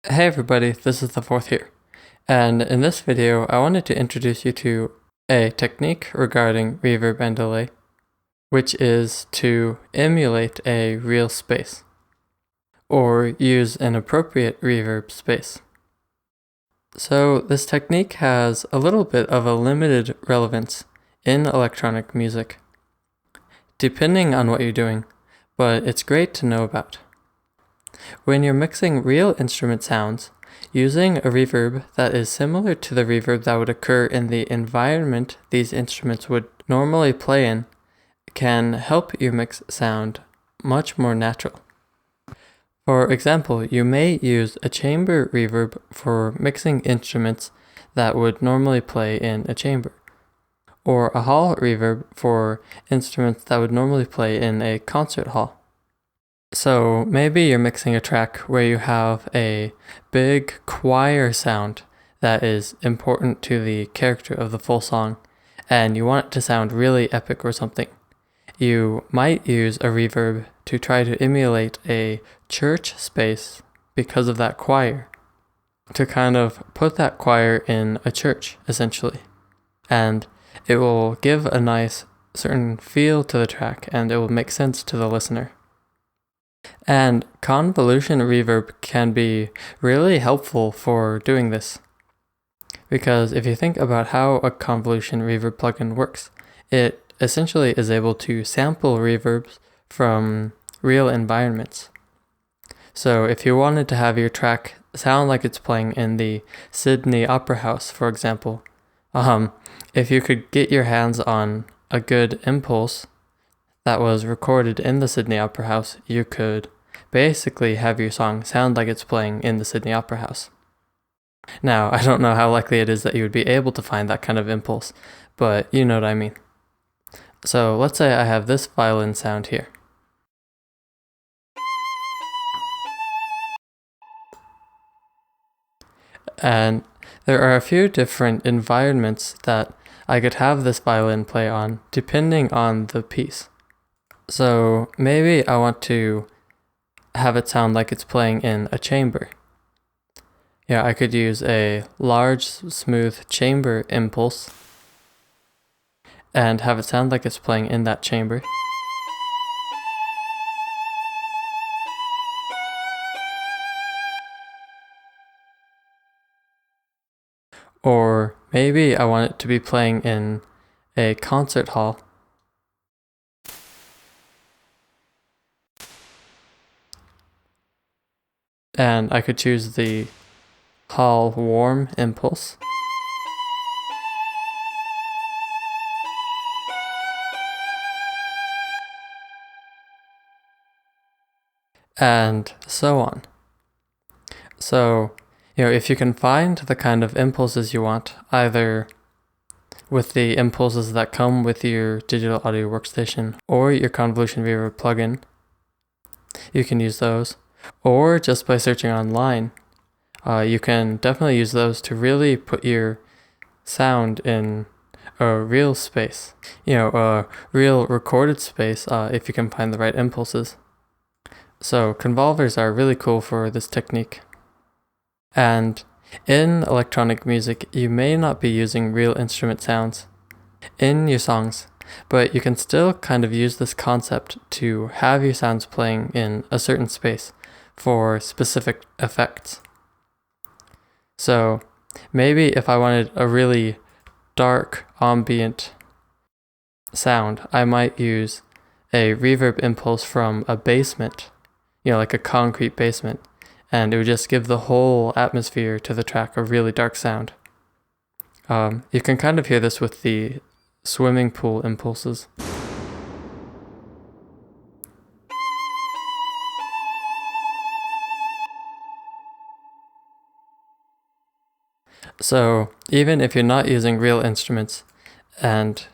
Hey everybody, this is the fourth here, and in this video I wanted to introduce you to a technique regarding reverb and delay, which is to emulate a real space, or use an appropriate reverb space. So this technique has a little bit of a limited relevance in electronic music, depending on what you're doing, but it's great to know about. When you're mixing real instrument sounds, using a reverb that is similar to the reverb that would occur in the environment these instruments would normally play in can help your mix sound much more natural. For example, you may use a chamber reverb for mixing instruments that would normally play in a chamber, or a hall reverb for instruments that would normally play in a concert hall. So maybe you're mixing a track where you have a big choir sound that is important to the character of the full song, and you want it to sound really epic or something. You might use a reverb to try to emulate a church space because of that choir, to kind of put that choir in a church, essentially. And it will give a nice certain feel to the track, and it will make sense to the listener. And convolution reverb can be really helpful for doing this, because if you think about how a convolution reverb plugin works, it essentially is able to sample reverbs from real environments. So if you wanted to have your track sound like it's playing in the Sydney Opera House, for example, if you could get your hands on a good impulse that was recorded in the Sydney Opera House, you could basically have your song sound like it's playing in the Sydney Opera House. Now, I don't know how likely it is that you would be able to find that kind of impulse, but you know what I mean. So let's say I have this violin sound here. And there are a few different environments that I could have this violin play on, depending on the piece. So maybe I want to have it sound like it's playing in a chamber. Yeah, I could use a large, smooth chamber impulse and have it sound like it's playing in that chamber. Or maybe I want it to be playing in a concert hall. And I could choose the hall warm impulse. And so on. So, if you can find the kind of impulses you want, either with the impulses that come with your digital audio workstation or your Convolution Reverb plugin, you can use those. Or just by searching online, you can definitely use those to really put your sound in a real space, a real recorded space, if you can find the right impulses. So convolvers are really cool for this technique. And in electronic music, you may not be using real instrument sounds in your songs, but you can still kind of use this concept to have your sounds playing in a certain space for specific effects. So maybe if I wanted a really dark ambient sound, I might use a reverb impulse from a basement, like a concrete basement, and it would just give the whole atmosphere to the track a really dark sound. You can kind of hear this with the swimming pool impulses. So even if you're not using real instruments and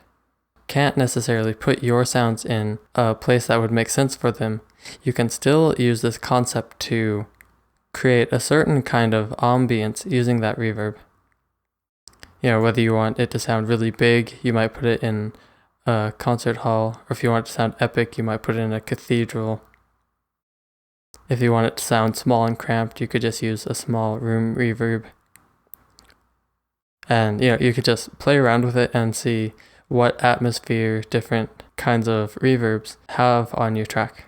can't necessarily put your sounds in a place that would make sense for them, you can still use this concept to create a certain kind of ambience using that reverb. Whether you want it to sound really big, you might put it in a concert hall, or if you want it to sound epic, you might put it in a cathedral. If you want it to sound small and cramped, you could just use a small room reverb. And you could just play around with it and see what atmosphere different kinds of reverbs have on your track.